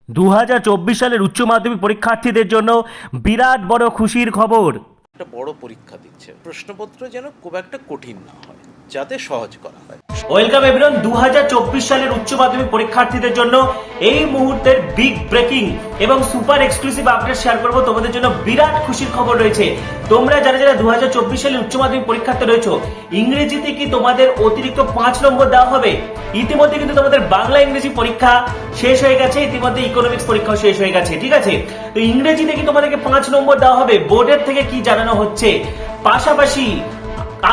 সালের উচ্চ মাধ্যমিক পরীক্ষার্থীদের জন্য বিরাট বড় খুশির খবর। একটা বড় পরীক্ষা দিচ্ছে, প্রশ্নপত্র যেন খুব একটা কঠিন না হয়, যাতে সহজ করা হয়। ওয়েলকাম এভরিওয়ান, 2024 সালের উচ্চ মাধ্যমিক পরীক্ষার্থীদের জন্য এই মুহূর্তের বিগ ব্রেকিং এবং সুপার এক্সক্লুসিভ আপডেট শেয়ার করব। তোমাদের জন্য বিরাট খুশির খবর রয়েছে। তোমরা যারা যারা 2024 সালের উচ্চ মাধ্যমিক পরীক্ষার্থী রয়েছো, ইংরেজিতে কি তোমাদের অতিরিক্ত 5 নম্বর দেওয়া হবে? ইতিমধ্যে কিন্তু তোমাদের বাংলা ইংরেজি পরীক্ষা শেষ হয়ে গেছে, ইতিমধ্যে ইকোনমিক্স পরীক্ষাও শেষ হয়ে গেছে, ঠিক আছে? তো ইংরেজিতে কি তোমাদেরকে 5 নম্বর দেওয়া হবে? বোর্ডের থেকে কি জানানো হচ্ছে? পাশাপাশি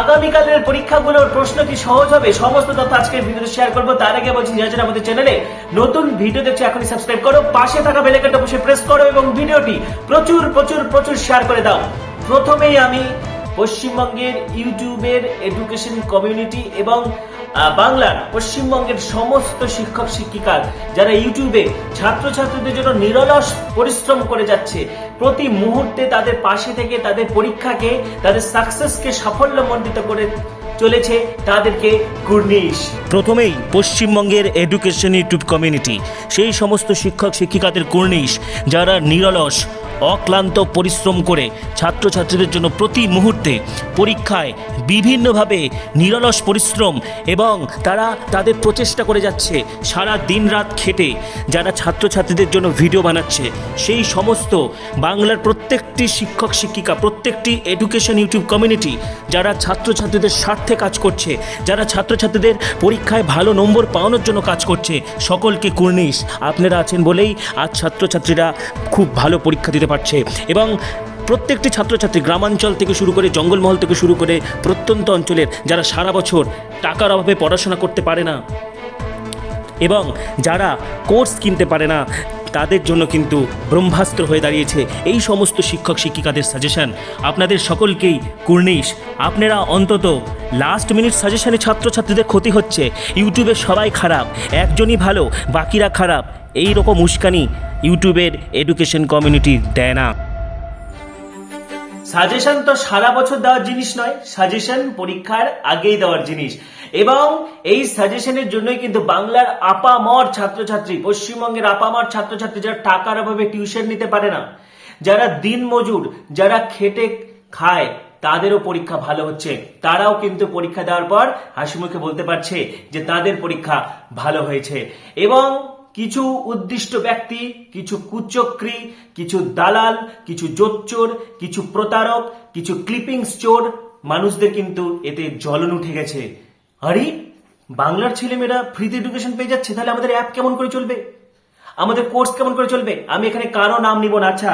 আগামীকালের পরীক্ষাগুলোর প্রশ্ন কি সহজ হবে? সমস্ত তথ্য আজকের ভিডিওতে শেয়ার করবো। তার আগে বলছি, যারা যারা আমাদের চ্যানেলে নতুন ভিডিও দেখছো এখনই সাবস্ক্রাইব করো, পাশে থাকা বেল আইকনটা অবশ্যই প্রেস করো এবং ভিডিওটি প্রচুর প্রচুর প্রচুর শেয়ার করে দাও। প্রথমেই আমি পশ্চিমবঙ্গের ইউটিউবের এডুকেশন কমিউনিটি এবং বাংলার পশ্চিমবঙ্গের সমস্ত শিক্ষক শিক্ষিকা যারা ইউটিউবে ছাত্রছাত্রীদের জন্য নিরলস পরিশ্রম করে যাচ্ছে, প্রতি মুহূর্তে তাদের পাশে থেকে তাদের পরীক্ষাকে, তাদের সাকসেসকে সাফল্যমণ্ডিত করে চলেছে, তাদেরকে কুর্নিশ। প্রথমেই পশ্চিমবঙ্গের এডুকেশন ইউটিউব কমিউনিটি, সেই সমস্ত শিক্ষক শিক্ষিকাদের কুর্নিশ যারা নিরলস অক্লান্ত পরিশ্রম করে ছাত্রছাত্রীদের জন্য প্রতি মুহূর্তে পরীক্ষায় বিভিন্নভাবে নিরলস পরিশ্রম এবং তারা তাদের প্রচেষ্টা করে যাচ্ছে, সারা দিন রাত খেটে যারা ছাত্রছাত্রীদের জন্য ভিডিও বানাচ্ছে, সেই সমস্ত বাংলার প্রত্যেকটি শিক্ষক শিক্ষিকা, প্রত্যেকটি এডুকেশন ইউটিউব কমিউনিটি যারা ছাত্রছাত্রীদের স্বার্থে কাজ করছে, যারা ছাত্রছাত্রীদের পরীক্ষায় ভালো নম্বর পাওয়ানোর জন্য কাজ করছে, সকলকে কুর্নিশ। আপনারা আছেন বলেই আজ ছাত্রছাত্রীরা খুব ভালো পরীক্ষা দিতে পারছে এবং প্রত্যেকটি ছাত্রছাত্রী গ্রামাঞ্চল থেকে শুরু করে জঙ্গলমহল থেকে শুরু করে প্রত্যন্ত অঞ্চলের যারা সারা বছর টাকার অভাবে পড়াশোনা করতে পারে না এবং যারা কোর্স কিনতে পারে না, তাদের জন্য কিন্তু ব্রহ্মাস্ত্র হয়ে দাঁড়িয়েছে এই সমস্ত শিক্ষক শিক্ষিকাদের সাজেশন। আপনাদের সকলকেই কুর্নিশ। আপনারা অন্তত লাস্ট মিনিট সাজেশনে ছাত্রছাত্রীদের ক্ষতি হচ্ছে, ইউটিউবে সবাই খারাপ, একজনই ভালো বাকিরা খারাপ, এই রকম উস্কানি ইউটিউবের এডুকেশন কমিউনিটি দেয় না। সাজেশন তো সারা বছর দেওয়ার জিনিস নয়, সাজেশন পরীক্ষার আগেই দেওয়ার জিনিস এবং এই সাজেশনের জন্যই কিন্তু বাংলার আপামর ছাত্রছাত্রী, পশ্চিমবঙ্গের আপামর ছাত্রছাত্রী যারা টাকার অভাবে টিউশন নিতে পারে না, যারা দিন মজুর, যারা খেটে খায়, তাদেরও পরীক্ষা ভালো হচ্ছে। তারাও কিন্তু পরীক্ষা দেওয়ার পর হাসি মুখে বলতে পারছে যে তাদের পরীক্ষা ভালো হয়েছে। এবং কিছু উদ্দিষ্ট ব্যক্তি, কিছু কুচক্রী, কিছু দালাল, কিছু জোচ্চোর, কিছু প্রতারক, কিছু ক্লিপিংস চোর মানুষদের কিন্তু এতে জ্বলন উঠে গেছে। আরে বাংলার ছেলেমেয়েরা ফ্রিতে এডুকেশন পেয়ে যাচ্ছে, তাহলে আমাদের অ্যাপ কেমন করে চলবে, আমাদের কোর্স কেমন করে চলবে? আমি এখানে কারো নাম নিব না। আচ্ছা,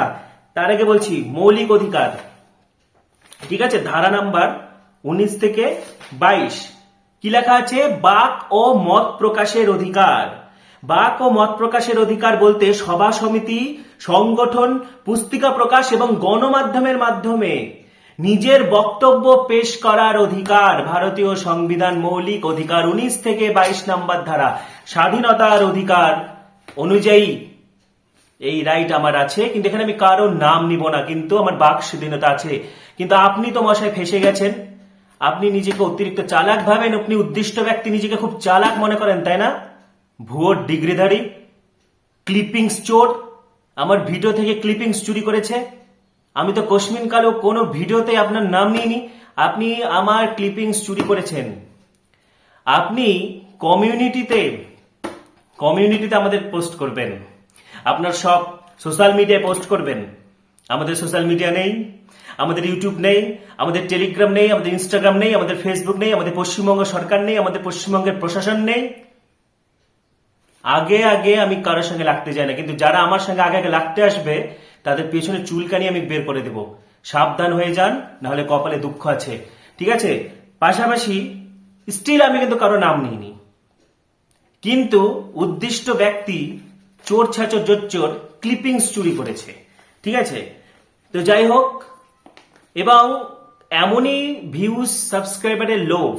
তার আগে বলছি মৌলিক অধিকার, ঠিক আছে, ধারা নাম্বার 19 থেকে 22 কি লেখা আছে? বাক ও মত প্রকাশের অধিকার। বাক ও মত প্রকাশের অধিকার বলতে সভা সমিতি, সংগঠন, পুস্তিকা প্রকাশ এবং গণমাধ্যমের মাধ্যমে নিজের বক্তব্য পেশ করার অধিকার। ভারতীয় সংবিধান মৌলিক অধিকার 19 থেকে 22 নম্বর ধারা, স্বাধীনতার অধিকার অনুযায়ী এই রাইট আমার আছে। কিন্তু এখানে আমি কারো নাম নিব না, কিন্তু আমার বাক স্বাধীনতা আছে। কিন্তু আপনি তো মশাই ফেসে গেছেন, আপনি নিজেকে অতিরিক্ত চালাক ভাবেন, আপনি উদ্দিষ্ট ব্যক্তি নিজেকে খুব চালাক মনে করেন, তাই না? ভুয়ো ডিগ্রিধারী, ক্লিপিংস চোর, আমার ভিডিও থেকে ক্লিপিংস চুরি করেছে। আমি তো কোশ্মিন কালেও কোনো ভিডিওতে আপনার নাম নিইনি, আপনি আমার ক্লিপিংস চুরি করেছেন। আপনি কমিউনিটিতে আমাদের পোস্ট করবেন, আপনার সব সোশ্যাল মিডিয়ায় পোস্ট করবেন। আমাদের সোশ্যাল মিডিয়া নেই, আমাদের ইউটিউব নেই, আমাদের টেলিগ্রাম নেই, আমাদের ইনস্টাগ্রাম নেই, আমাদের ফেসবুক নেই, আমাদের পশ্চিমবঙ্গ সরকার নেই, আমাদের পশ্চিমবঙ্গের প্রশাসন নেই। আগে আগে আমি কারোর সঙ্গে লাগতে যাই না, কিন্তু যারা আমার সঙ্গে আগে আগে লাগতে আসবে তাদের পেছনে চুলকানি আমি বের করে দেব। সাবধান হয়ে যান, নাহলে কপালে দুঃখ আছে, ঠিক আছে? পাশাপাশি স্টিল আমি কিন্তু কারো নাম নিইনি, কিন্তু উদ্দিষ্ট ব্যক্তি চোর ছাচর জোচ্চোর ক্লিপিংস চুরি করেছে, ঠিক আছে? তো যাই হোক, এবং এমনই ভিউজ সাবস্ক্রাইবারের লোভ,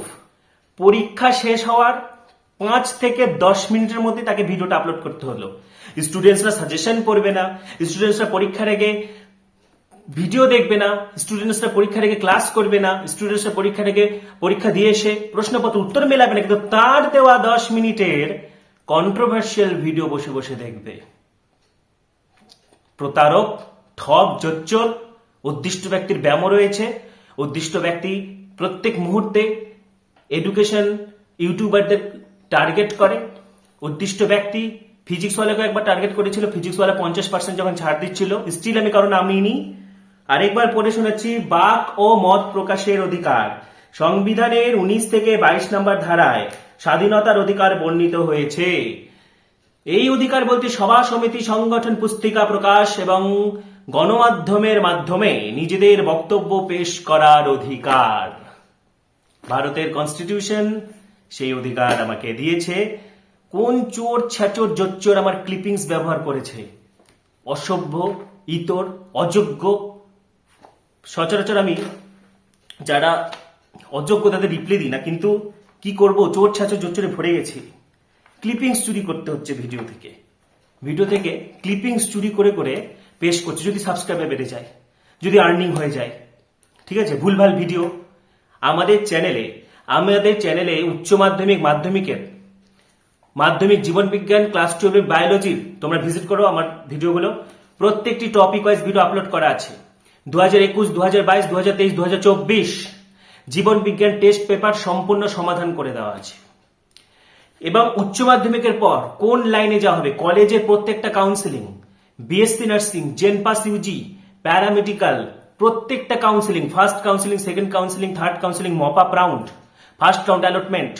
পরীক্ষা শেষ হওয়ার 5 থেকে 10 মিনিটের মধ্যে তাকে ভিডিওটা আপলোড করতে হলো। স্টুডেন্টসরা সাজেশন পড়বে না, স্টুডেন্টসরা পরীক্ষার আগে ভিডিও দেখবে না, স্টুডেন্টসরা পরীক্ষার আগে ক্লাস করবে না, স্টুডেন্টসরা পরীক্ষার আগে পরীক্ষা দিয়ে এসে প্রশ্নপত্র উত্তর মেলাবে না, কিন্তু তার দেওয়া 10 মিনিটের কন্ট্রোভার্সিয়াল ভিডিও বসে বসে দেখবে। প্রতারক, ঠক, জোচ্চোর, উদ্দিষ্ট ব্যক্তির ব্যায়ামও রয়েছে। উদ্দিষ্ট ব্যক্তি প্রত্যেক মুহূর্তে এডুকেশন ইউটিউবারদের টার্গেট করে। উদ্দিষ্ট ব্যক্তি ফিজিক্সওয়ালাকে একবার টার্গেট করেছিল, ফিজিক্সওয়ালা 50% যখন ছাড় দিচ্ছিল, স্টিল আমি কারো নাম নিইনি। আরেকবার পড়ে শোনাচ্ছি, বাক ও মত প্রকাশের অধিকার সংবিধানের 19 থেকে 22 নম্বর ধারায় স্বাধীনতার অধিকার বর্ণিত হয়েছে। এই অধিকার বলতে সভা, সমিতি, সংগঠন, পুস্তিকা প্রকাশ এবং গণমাধ্যমের মাধ্যমে নিজেদের বক্তব্য পেশ করার অধিকার। ভারতের কনস্টিটিউশন সেই অধিকার আমাকে দিয়েছে। কোন চোর, ছ্যাচোর, জোচ্চোর আমার ক্লিপিংস ব্যবহার করেছে? অসভ্য, ইতর, অযোগ্য। সচরাচর আমি যারা অযোগ্য তাদের রিপ্লাই দিই না, কিন্তু কি করব, চোর, ছ্যাচোর, জোচ্চোরে ভরে গেছি। ক্লিপিংস চুরি করতে হচ্ছে ভিডিও থেকে ক্লিপিংস চুরি করে করে পেশ করছে। যদি সাবস্ক্রাইবার বেড়ে যায়, যদি আর্নিং হয়ে যায়, ঠিক আছে, ভুলভাল ভিডিও। আমাদের চ্যানেলে উচ্চ মাধ্যমিক, মাধ্যমিক জীবন বিজ্ঞান, ক্লাস 12 বায়োলজির তোমরা ভিজিট করো আমার ভিডিওগুলো। প্রত্যেকটি টপিক ওয়াইজ ভিডিও আপলোড করা আছে। 2021, 2022, 2023, 2024 জীবন বিজ্ঞান টেস্ট পেপার সম্পূর্ণ সমাধান করে দেওয়া আছে। এবং উচ্চ মাধ্যমিকের পর কোন লাইনে যাওয়া হবে, কলেজের প্রত্যেকটা counselling, BSc nursing, JENPAS UG, paramedical, প্রত্যেকটা counselling, first counselling, second counselling, third counselling, mop up round, first round allotment,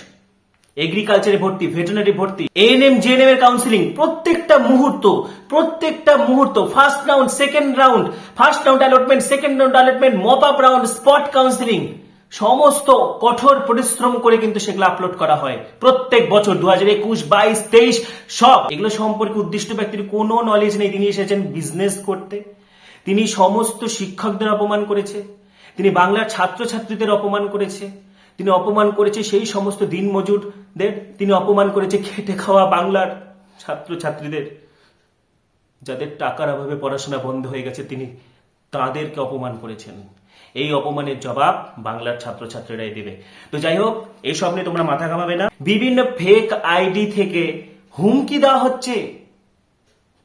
এগ্রিকালচারে ভর্তি, ভেটেরিনারি ভর্তি, এএনএম, জিএনএম এর কাউন্সিলিং, প্রত্যেকটা মুহূর্ত, first round, second round, first round allotment, second round allotment, mop up round, spot counselling, সমস্ত কঠোর পরিশ্রম করে কিন্তু সেগুলো আপলোড করা হয় প্রত্যেক বছর। 2021, 22, 23 সব এগুলো সম্পর্কে উদ্দিষ্ট ব্যক্তির কোনো নলেজ নেই। তিনি এসেছেন বিজনেস করতে। তিনি সমস্ত শিক্ষকদের অপমান করেছে, তিনি বাংলার ছাত্রছাত্রীদের অপমান করেছে, তিনি অপমান করেছে সেই সমস্ত দিনমজুরদের, তিনি অপমান করেছে খেটে খাওয়া বাংলার ছাত্রছাত্রীদের, যাদের টাকার অভাবে পড়াশোনা বন্ধ হয়ে গেছে, তিনি তাদেরকে অপমান করেছেন। এই অপমানের জবাব বাংলার ছাত্রছাত্রীরাই দেবে। তো যাই হোক, এইসব নিয়ে তোমরা মাথা ঘামাবে না। বিভিন্ন ফেক আইডি থেকে হুমকি দেওয়া হচ্ছে,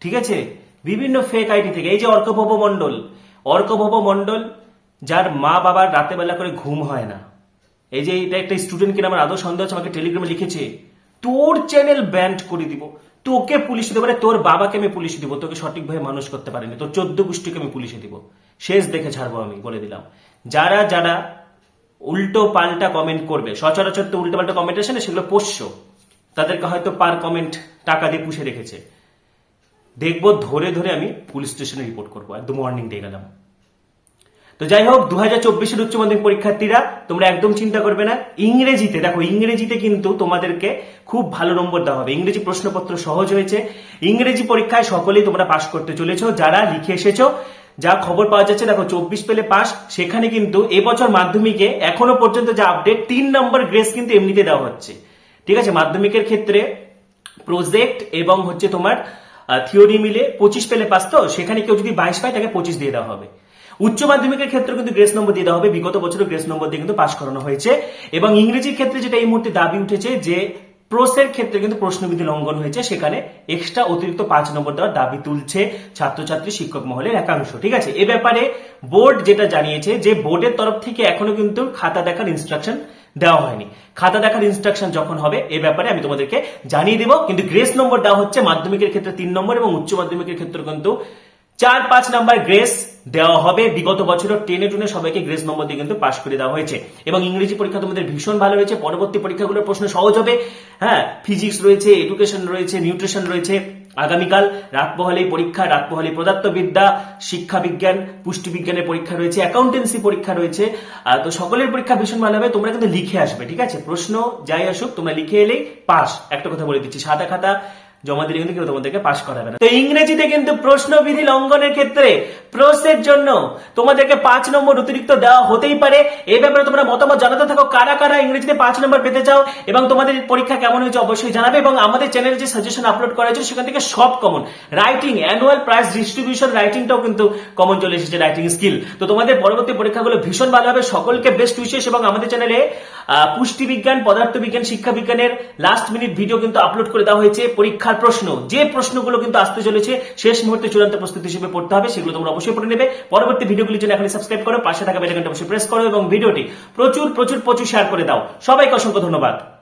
ঠিক আছে, বিভিন্ন ফেক আইডি থেকে। এই যে অর্কভব মণ্ডল, যার মা বাবার রাতে বেলা করে ঘুম হয় না, এই যে এটা একটা স্টুডেন্ট কিনা আমার আদৌ সন্দেহ আছে, আমাকে টেলিগ্রামে লিখেছে, তোর চ্যানেল ব্যান্ড করে দিব, তোকে পুলিশে দেবো, তোর বাবাকে আমি পুলিশে দিব, তোকে সঠিকভাবে মানুষ করতে পারিনি, তোর 14 গোষ্ঠীকে আমি পুলিশে দিব, শেষ দেখে ছাড়বো আমি বলে দিলাম। যারা উল্টো পাল্টা কমেন্ট করবে, সচরাচর তো উল্টো পাল্টা কমেন্ট আসে না, সেগুলো পোষ্য, তাদেরকে হয়তো পার কমেন্ট টাকা দিয়ে পুষে রেখেছে, দেখবো ধরে আমি পুলিশ স্টেশনে রিপোর্ট করবো। একদম ওয়ার্নিং দিয়ে গেলাম। তো যাই হোক, 2024 উচ্চ মাধ্যমিক পরীক্ষার্থীরা তোমরা একদম চিন্তা করবে না। ইংরেজিতে কিন্তু তোমাদেরকে খুব ভালো নম্বর দেওয়া হবে। ইংরেজি প্রশ্নপত্র সহজ হয়েছে। ইংরেজি পরীক্ষায় সকলেই তোমরা পাশ করতে চলেছো, যারা লিখে এসেছো। যা খবর পাওয়া যাচ্ছে, দেখো 24 পেলে পাস, সেখানে কিন্তু এবছর মাধ্যমিকে এখনো পর্যন্ত যা আপডেট, 3 নম্বর গ্রেস কিন্তু এমনিতে দেওয়া হচ্ছে, ঠিক আছে। মাধ্যমিকের ক্ষেত্রে প্রজেক্ট এবং হচ্ছে তোমার থিওরি মিলে 25 পেলে পাস, তো সেখানে কেউ যদি 22 পায় তাকে 25 দিয়ে দেওয়া হবে। উচ্চ মাধ্যমিকের ক্ষেত্রে কিন্তু গ্রেস নম্বর দিয়ে দেওয়া হবে। বিগত বছরে গ্রেস নম্বর দিয়ে কিন্তু পাস করানো হয়েছে। এবং ইংরেজির ক্ষেত্রে যেটা এই মুহূর্তে দাবি উঠেছে, যে প্রসের ক্ষেত্রে কিন্তু প্রশ্নবিধি লঙ্ঘন হয়েছে, সেখানে এক্সট্রা অতিরিক্ত 5 নম্বর দেওয়ার দাবি তুলছে ছাত্রছাত্রী, শিক্ষক মহলের একাংশ, ঠিক আছে। এ ব্যাপারে বোর্ড যেটা জানিয়েছে, যে বোর্ডের তরফ থেকে এখনো কিন্তু খাতা দেখার ইনস্ট্রাকশন দেওয়া হয়নি। খাতা দেখার ইনস্ট্রাকশন যখন হবে এ ব্যাপারে আমি তোমাদেরকে জানিয়ে দেবো। কিন্তু গ্রেস নম্বর দেওয়া হচ্ছে মাধ্যমিকের ক্ষেত্রে 3 নম্বর এবং উচ্চ মাধ্যমিকের ক্ষেত্রে কিন্তু 4-5 নাম্বার গ্রেস দেওয়া হবে। বিগত বছর টেনে টুনে সবাইকে গ্রেস নম্বর দিয়ে কিন্তু পাশ করে দেওয়া হয়েছে। এবং ইংরেজি পরীক্ষা তোমাদের ভীষণ ভালো হয়েছে। পরবর্তী পরীক্ষাগুলোর প্রশ্ন সহজ হবে। হ্যাঁ, ফিজিক্স রয়েছে, এডুকেশন রয়েছে, নিউট্রিশন রয়েছে। আগামীকাল রাতপহলেই পরীক্ষা, রাতপহলেই পদার্থবিদ্যা, শিক্ষা বিজ্ঞান, পুষ্টি বিজ্ঞানের পরীক্ষা রয়েছে, অ্যাকাউন্টেন্সি পরীক্ষা রয়েছে। তো সকলের পরীক্ষা ভীষণ ভালো হবে। তোমরা কিন্তু লিখে আসবে, ঠিক আছে। প্রশ্ন যাই আসুক তোমরা লিখে এলেই পাস। একটা কথা বলে দিচ্ছি, সাদা খাতা জমা দিলে কিন্তু কেউ তোমাদেরকে পাস করাবে না। তো ইংরেজিতে কিন্তু প্রশ্নবিধি লঙ্ঘনের ক্ষেত্রে প্রসের জন্য তোমাদেরকে 5 নম্বর অতিরিক্ত দেওয়া হতেই পারে। এই ব্যাপারে তোমরা মতামত জানাতে থাকো, কারা কারা ইংরেজিতে 5 নম্বর পেতে চাও এবং তোমাদের পরীক্ষা কেমন হয়েছে অবশ্যই জানাবে। এবং আমাদের চ্যানেলে যে সাজেশন আপলোড করা হয়েছে সেখান থেকে সব common. Writing, annual prize distribution, রাইটিংটাও কিন্তু কমন চলে এসেছে, রাইটিং স্কিল। তো তোমাদের পরবর্তী পরীক্ষাগুলো ভীষণ ভালো হবে। সকলকে বেস্ট উইশেস। এবং আমাদের চ্যানেলে পুষ্টিবিজ্ঞান, পদার্থবিজ্ঞান, শিক্ষাবিজ্ঞানের লাস্ট মিনিট ভিডিও কিন্তু আপলোড করে দেওয়া হয়েছে। পরীক্ষার প্রশ্ন, যে প্রশ্নগুলো কিন্তু আসতে চলেছে শেষ মুহূর্তে চূড়ান্ত প্রস্তুতি হিসেবে পড়তে হবে, সেগুলো তোমরা অবশ্যই পড়ে নেবে। পরবর্তী ভিডিওগুলির জন্য এখনই সাবস্ক্রাইব করো, পাশে থাকা বেল আইকনটা অবশ্যই প্রেস করো এবং ভিডিওটি প্রচুর শেয়ার করে দাও। সবাইকে অসংখ্য ধন্যবাদ।